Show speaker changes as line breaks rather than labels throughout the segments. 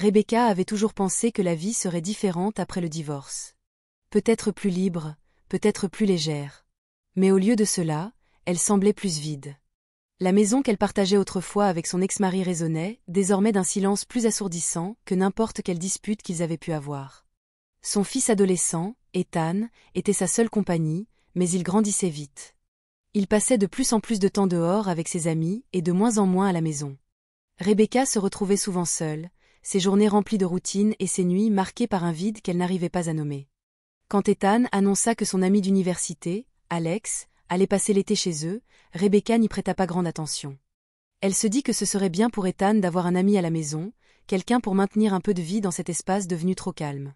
Rebecca avait toujours pensé que la vie serait différente après le divorce. Peut-être plus libre, peut-être plus légère. Mais au lieu de cela, elle semblait plus vide. La maison qu'elle partageait autrefois avec son ex-mari résonnait, désormais d'un silence plus assourdissant que n'importe quelle dispute qu'ils avaient pu avoir. Son fils adolescent, Ethan, était sa seule compagnie, mais il grandissait vite. Il passait de plus en plus de temps dehors avec ses amis et de moins en moins à la maison. Rebecca se retrouvait souvent seule, ses journées remplies de routine et ses nuits marquées par un vide qu'elle n'arrivait pas à nommer. Quand Ethan annonça que son ami d'université, Alex, allait passer l'été chez eux, Rebecca n'y prêta pas grande attention. Elle se dit que ce serait bien pour Ethan d'avoir un ami à la maison, quelqu'un pour maintenir un peu de vie dans cet espace devenu trop calme.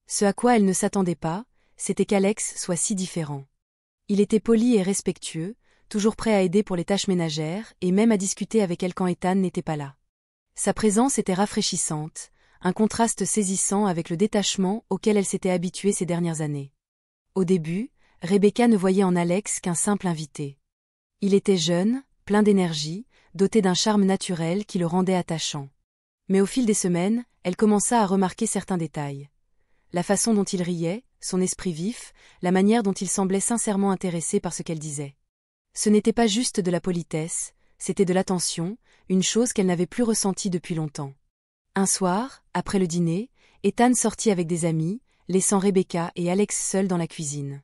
Ce à quoi elle ne s'attendait pas, c'était qu'Alex soit si différent. Il était poli et respectueux, toujours prêt à aider pour les tâches ménagères et même à discuter avec elle quand Ethan n'était pas là. Sa présence était rafraîchissante, un contraste saisissant avec le détachement auquel elle s'était habituée ces dernières années. Au début, Rebecca ne voyait en Alex qu'un simple invité. Il était jeune, plein d'énergie, doté d'un charme naturel qui le rendait attachant. Mais au fil des semaines, elle commença à remarquer certains détails. La façon dont il riait, son esprit vif, la manière dont il semblait sincèrement intéressé par ce qu'elle disait. Ce n'était pas juste de la politesse, c'était de l'attention, une chose qu'elle n'avait plus ressentie depuis longtemps. Un soir, après le dîner, Ethan sortit avec des amis, laissant Rebecca et Alex seuls dans la cuisine.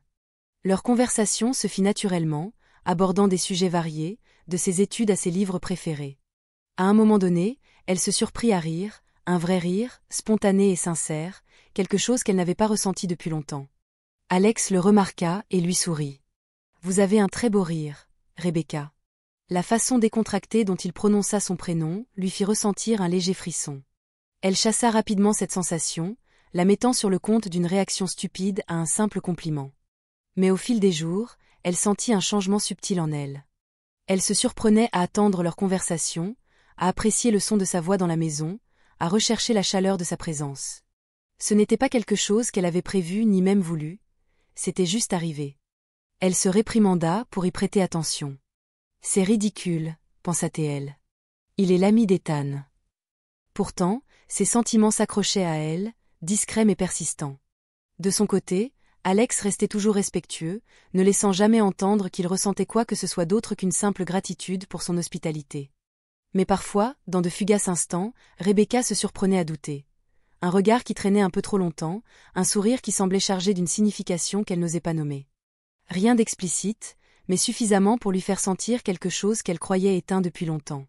Leur conversation se fit naturellement, abordant des sujets variés, de ses études à ses livres préférés. À un moment donné, elle se surprit à rire, un vrai rire, spontané et sincère, quelque chose qu'elle n'avait pas ressenti depuis longtemps. Alex le remarqua et lui sourit. « Vous avez un très beau rire, Rebecca. » La façon décontractée dont il prononça son prénom lui fit ressentir un léger frisson. Elle chassa rapidement cette sensation, la mettant sur le compte d'une réaction stupide à un simple compliment. Mais au fil des jours, elle sentit un changement subtil en elle. Elle se surprenait à attendre leur conversation, à apprécier le son de sa voix dans la maison, à rechercher la chaleur de sa présence. Ce n'était pas quelque chose qu'elle avait prévu ni même voulu, c'était juste arrivé. Elle se réprimanda pour y prêter attention. « C'est ridicule, pensa-t-elle. Il est l'ami d'Ethan. » Pourtant, ses sentiments s'accrochaient à elle, discrets mais persistants. De son côté, Alex restait toujours respectueux, ne laissant jamais entendre qu'il ressentait quoi que ce soit d'autre qu'une simple gratitude pour son hospitalité. Mais parfois, dans de fugaces instants, Rebecca se surprenait à douter. Un regard qui traînait un peu trop longtemps, un sourire qui semblait chargé d'une signification qu'elle n'osait pas nommer. Rien d'explicite, mais suffisamment pour lui faire sentir quelque chose qu'elle croyait éteint depuis longtemps.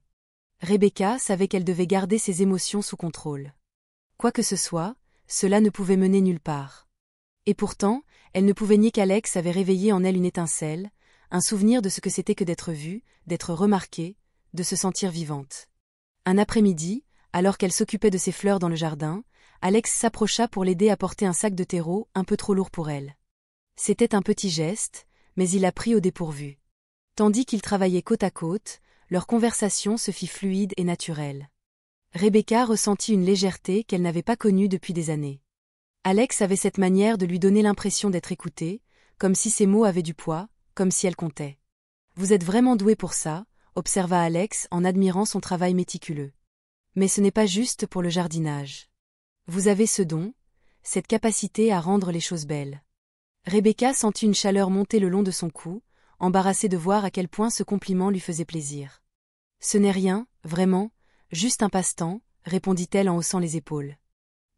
Rebecca savait qu'elle devait garder ses émotions sous contrôle. Quoi que ce soit, cela ne pouvait mener nulle part. Et pourtant, elle ne pouvait nier qu'Alex avait réveillé en elle une étincelle, un souvenir de ce que c'était que d'être vue, d'être remarquée, de se sentir vivante. Un après-midi, alors qu'elle s'occupait de ses fleurs dans le jardin, Alex s'approcha pour l'aider à porter un sac de terreau un peu trop lourd pour elle. C'était un petit geste, mais il la prit au dépourvu. Tandis qu'ils travaillaient côte à côte, leur conversation se fit fluide et naturelle. Rebecca ressentit une légèreté qu'elle n'avait pas connue depuis des années. Alex avait cette manière de lui donner l'impression d'être écoutée, comme si ses mots avaient du poids, comme si elle comptait. « Vous êtes vraiment doué pour ça », observa Alex en admirant son travail méticuleux. « Mais ce n'est pas juste pour le jardinage. Vous avez ce don, cette capacité à rendre les choses belles. » Rebecca sentit une chaleur monter le long de son cou, embarrassée de voir à quel point ce compliment lui faisait plaisir. « Ce n'est rien, vraiment, juste un passe-temps, » répondit-elle en haussant les épaules.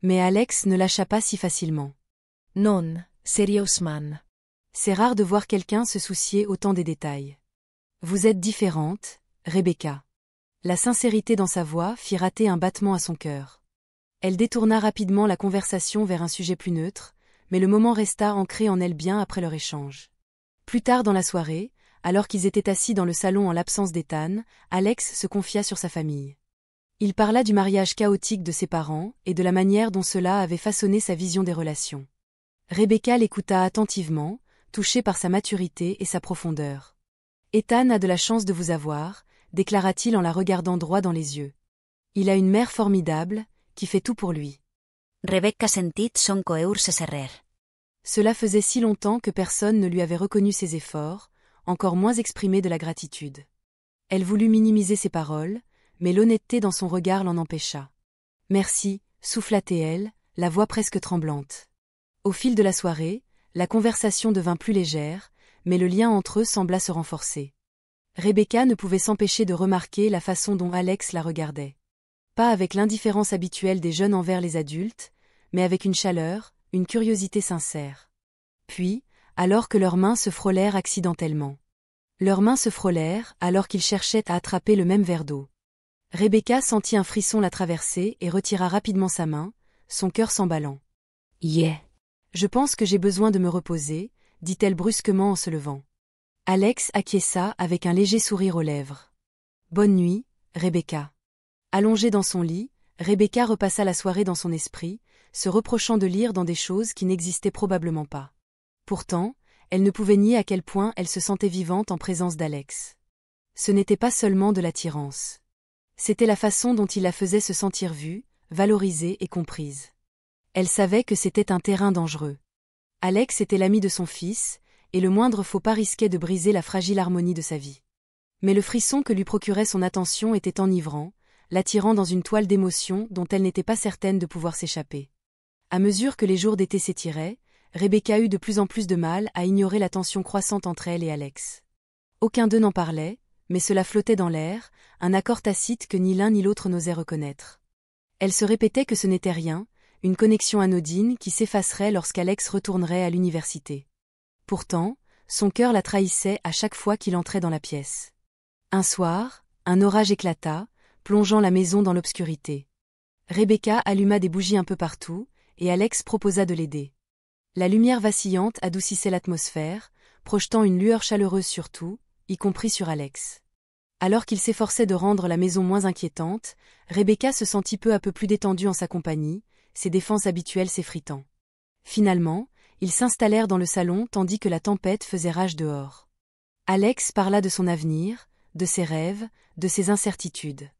Mais Alex ne lâcha pas si facilement. « Non, seriosman. C'est rare de voir quelqu'un se soucier autant des détails. Vous êtes différente, Rebecca. » La sincérité dans sa voix fit rater un battement à son cœur. Elle détourna rapidement la conversation vers un sujet plus neutre, mais le moment resta ancré en elle bien après leur échange. Plus tard dans la soirée, alors qu'ils étaient assis dans le salon en l'absence d'Ethan, Alex se confia sur sa famille. Il parla du mariage chaotique de ses parents et de la manière dont cela avait façonné sa vision des relations. Rebecca l'écouta attentivement, touchée par sa maturité et sa profondeur. « Ethan a de la chance de vous avoir, » déclara-t-il en la regardant droit dans les yeux. « Il a une mère formidable, qui fait tout pour lui. »
Rebecca sentit son cœur se serrer.
Cela faisait si longtemps que personne ne lui avait reconnu ses efforts, encore moins exprimé de la gratitude. Elle voulut minimiser ses paroles, mais l'honnêteté dans son regard l'en empêcha. « Merci, souffla-t-elle, la voix presque tremblante. Au fil de la soirée, la conversation devint plus légère, mais le lien entre eux sembla se renforcer. Rebecca ne pouvait s'empêcher de remarquer la façon dont Alex la regardait. Pas avec l'indifférence habituelle des jeunes envers les adultes, mais avec une chaleur, une curiosité sincère. Puis, alors que leurs mains se frôlèrent accidentellement. Leurs mains se frôlèrent alors qu'ils cherchaient à attraper le même verre d'eau. Rebecca sentit un frisson la traverser et retira rapidement sa main, son cœur s'emballant. « Yeah. Je pense que j'ai besoin de me reposer, dit-elle brusquement en se levant. Alex acquiesça avec un léger sourire aux lèvres. Bonne nuit, Rebecca. Allongée dans son lit, Rebecca repassa la soirée dans son esprit, se reprochant de lire dans des choses qui n'existaient probablement pas. Pourtant, elle ne pouvait nier à quel point elle se sentait vivante en présence d'Alex. Ce n'était pas seulement de l'attirance. C'était la façon dont il la faisait se sentir vue, valorisée et comprise. Elle savait que c'était un terrain dangereux. Alex était l'ami de son fils, et le moindre faux pas risquait de briser la fragile harmonie de sa vie. Mais le frisson que lui procurait son attention était enivrant, l'attirant dans une toile d'émotions dont elle n'était pas certaine de pouvoir s'échapper. À mesure que les jours d'été s'étiraient, Rebecca eut de plus en plus de mal à ignorer la tension croissante entre elle et Alex. Aucun d'eux n'en parlait, mais cela flottait dans l'air, un accord tacite que ni l'un ni l'autre n'osait reconnaître. Elle se répétait que ce n'était rien, une connexion anodine qui s'effacerait lorsqu'Alex retournerait à l'université. Pourtant, son cœur la trahissait à chaque fois qu'il entrait dans la pièce. Un soir, un orage éclata, plongeant la maison dans l'obscurité. Rebecca alluma des bougies un peu partout, et Alex proposa de l'aider. La lumière vacillante adoucissait l'atmosphère, projetant une lueur chaleureuse sur tout, y compris sur Alex. Alors qu'il s'efforçait de rendre la maison moins inquiétante, Rebecca se sentit peu à peu plus détendue en sa compagnie, ses défenses habituelles s'effritant. Finalement, ils s'installèrent dans le salon tandis que la tempête faisait rage dehors. Alex parla de son avenir, de ses rêves, de ses incertitudes.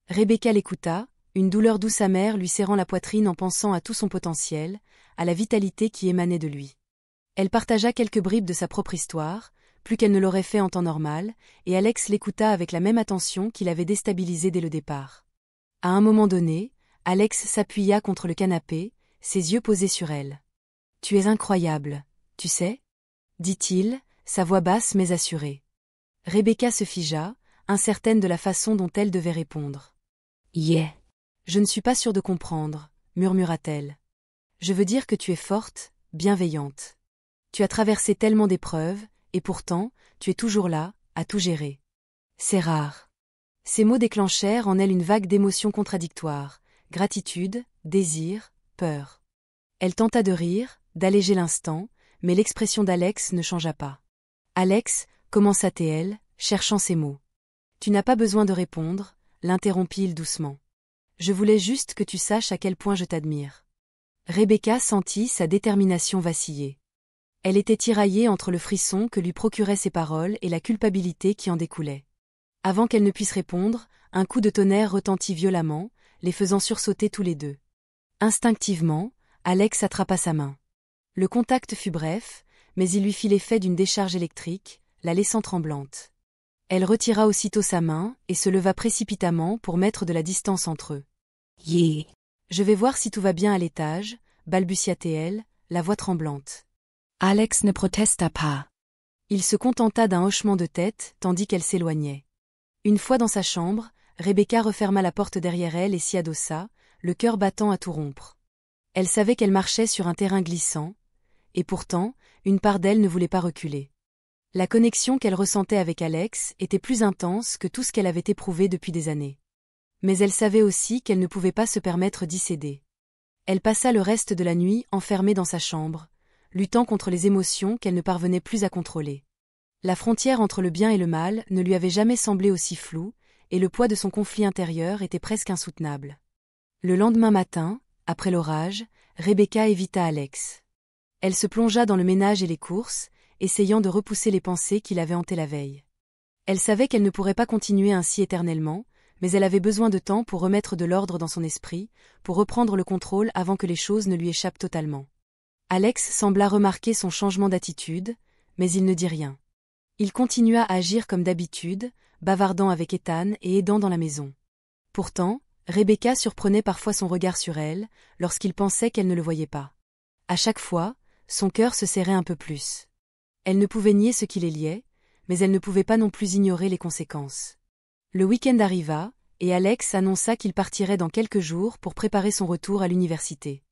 Rebecca l'écouta, une douleur douce amère lui serrant la poitrine en pensant à tout son potentiel, à la vitalité qui émanait de lui. Elle partagea quelques bribes de sa propre histoire, plus qu'elle ne l'aurait fait en temps normal, et Alex l'écouta avec la même attention qui l'avait déstabilisé dès le départ. À un moment donné, Alex s'appuya contre le canapé, ses yeux posés sur elle. « Tu es incroyable, tu sais ?» dit-il, sa voix basse mais assurée. Rebecca se figea, incertaine de la façon dont elle devait répondre. « Yeah. Je ne suis pas sûre de comprendre, murmura-t-elle. Je veux dire que tu es forte, bienveillante. Tu as traversé tellement d'épreuves, et pourtant, tu es toujours là, à tout gérer. C'est rare. » Ces mots déclenchèrent en elle une vague d'émotions contradictoires, gratitude, désir, peur. Elle tenta de rire, d'alléger l'instant, mais l'expression d'Alex ne changea pas. « Alex, commença-t-elle, cherchant ses mots. « Tu n'as pas besoin de répondre, » l'interrompit-il doucement. « Je voulais juste que tu saches à quel point je t'admire. » Rebecca sentit sa détermination vaciller. Elle était tiraillée entre le frisson que lui procuraient ses paroles et la culpabilité qui en découlait. Avant qu'elle ne puisse répondre, un coup de tonnerre retentit violemment, les faisant sursauter tous les deux. Instinctivement, Alex attrapa sa main. Le contact fut bref, mais il lui fit l'effet d'une décharge électrique, la laissant tremblante. Elle retira aussitôt sa main et se leva précipitamment pour mettre de la distance entre eux. « Yeah. Je vais voir si tout va bien à l'étage, » balbutia-t-elle, la voix tremblante. Alex ne protesta pas. Il se contenta d'un hochement de tête tandis qu'elle s'éloignait. Une fois dans sa chambre, Rebecca referma la porte derrière elle et s'y adossa, le cœur battant à tout rompre. Elle savait qu'elle marchait sur un terrain glissant, et pourtant, une part d'elle ne voulait pas reculer. La connexion qu'elle ressentait avec Alex était plus intense que tout ce qu'elle avait éprouvé depuis des années. Mais elle savait aussi qu'elle ne pouvait pas se permettre d'y céder. Elle passa le reste de la nuit enfermée dans sa chambre, luttant contre les émotions qu'elle ne parvenait plus à contrôler. La frontière entre le bien et le mal ne lui avait jamais semblé aussi floue, et le poids de son conflit intérieur était presque insoutenable. Le lendemain matin, après l'orage, Rebecca évita Alex. Elle se plongea dans le ménage et les courses, essayant de repousser les pensées qui l'avaient hantée la veille. Elle savait qu'elle ne pourrait pas continuer ainsi éternellement, mais elle avait besoin de temps pour remettre de l'ordre dans son esprit, pour reprendre le contrôle avant que les choses ne lui échappent totalement. Alex sembla remarquer son changement d'attitude, mais il ne dit rien. Il continua à agir comme d'habitude, bavardant avec Ethan et aidant dans la maison. Pourtant, Rebecca surprenait parfois son regard sur elle, lorsqu'il pensait qu'elle ne le voyait pas. À chaque fois, son cœur se serrait un peu plus. Elle ne pouvait nier ce qui les liait, mais elle ne pouvait pas non plus ignorer les conséquences. Le week-end arriva, et Alex annonça qu'il partirait dans quelques jours pour préparer son retour à l'université.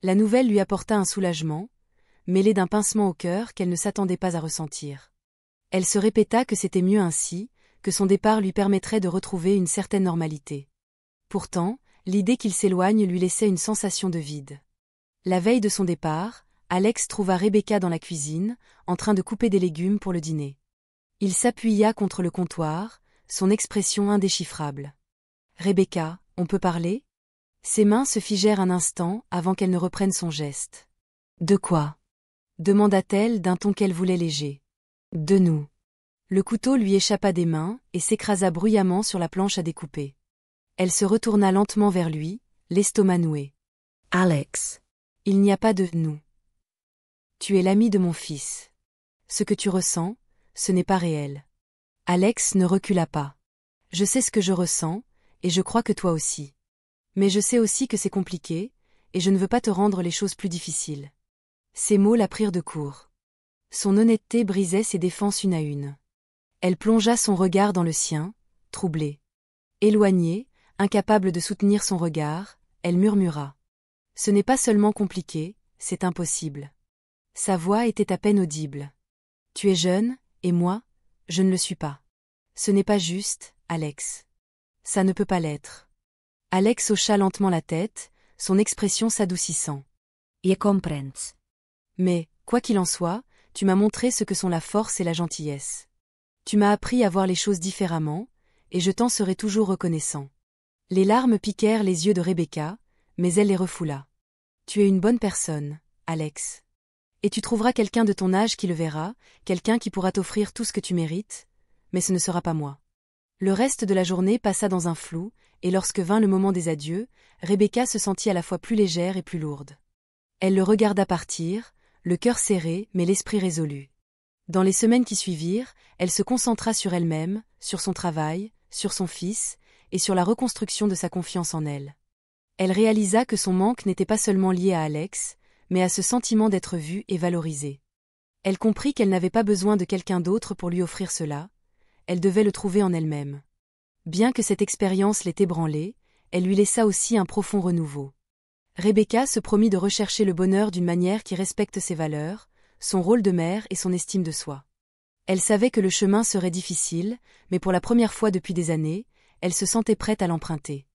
La nouvelle lui apporta un soulagement, mêlé d'un pincement au cœur qu'elle ne s'attendait pas à ressentir. Elle se répéta que c'était mieux ainsi, que son départ lui permettrait de retrouver une certaine normalité. Pourtant, l'idée qu'il s'éloigne lui laissait une sensation de vide. La veille de son départ, Alex trouva Rebecca dans la cuisine, en train de couper des légumes pour le dîner. Il s'appuya contre le comptoir, son expression indéchiffrable. « Rebecca, on peut parler ?» Ses mains se figèrent un instant avant qu'elle ne reprenne son geste. « De quoi ?» demanda-t-elle d'un ton qu'elle voulait léger. « De nous. » Le couteau lui échappa des mains et s'écrasa bruyamment sur la planche à découper. Elle se retourna lentement vers lui, l'estomac noué. « Alex. Il n'y a pas de « nous ». Tu es l'ami de mon fils. Ce que tu ressens, ce n'est pas réel. Alex ne recula pas. Je sais ce que je ressens, et je crois que toi aussi. Mais je sais aussi que c'est compliqué, et je ne veux pas te rendre les choses plus difficiles. Ces mots la prirent de court. Son honnêteté brisait ses défenses une à une. Elle plongea son regard dans le sien, troublée. Éloignée, incapable de soutenir son regard, elle murmura. Ce n'est pas seulement compliqué, c'est impossible. Sa voix était à peine audible. Tu es jeune, et moi, je ne le suis pas. Ce n'est pas juste, Alex. Ça ne peut pas l'être. Alex hocha lentement la tête, son expression s'adoucissant. Je comprends. Mais, quoi qu'il en soit, tu m'as montré ce que sont la force et la gentillesse. Tu m'as appris à voir les choses différemment, et je t'en serai toujours reconnaissant. Les larmes piquèrent les yeux de Rebecca, mais elle les refoula. Tu es une bonne personne, Alex. Et tu trouveras quelqu'un de ton âge qui le verra, quelqu'un qui pourra t'offrir tout ce que tu mérites, mais ce ne sera pas moi. Le reste de la journée passa dans un flou, et lorsque vint le moment des adieux, Rebecca se sentit à la fois plus légère et plus lourde. Elle le regarda partir, le cœur serré mais l'esprit résolu. Dans les semaines qui suivirent, elle se concentra sur elle-même, sur son travail, sur son fils, et sur la reconstruction de sa confiance en elle. Elle réalisa que son manque n'était pas seulement lié à Alex, mais à ce sentiment d'être vue et valorisée. Elle comprit qu'elle n'avait pas besoin de quelqu'un d'autre pour lui offrir cela, elle devait le trouver en elle-même. Bien que cette expérience l'ait ébranlée, elle lui laissa aussi un profond renouveau. Rebecca se promit de rechercher le bonheur d'une manière qui respecte ses valeurs, son rôle de mère et son estime de soi. Elle savait que le chemin serait difficile, mais pour la première fois depuis des années, elle se sentait prête à l'emprunter.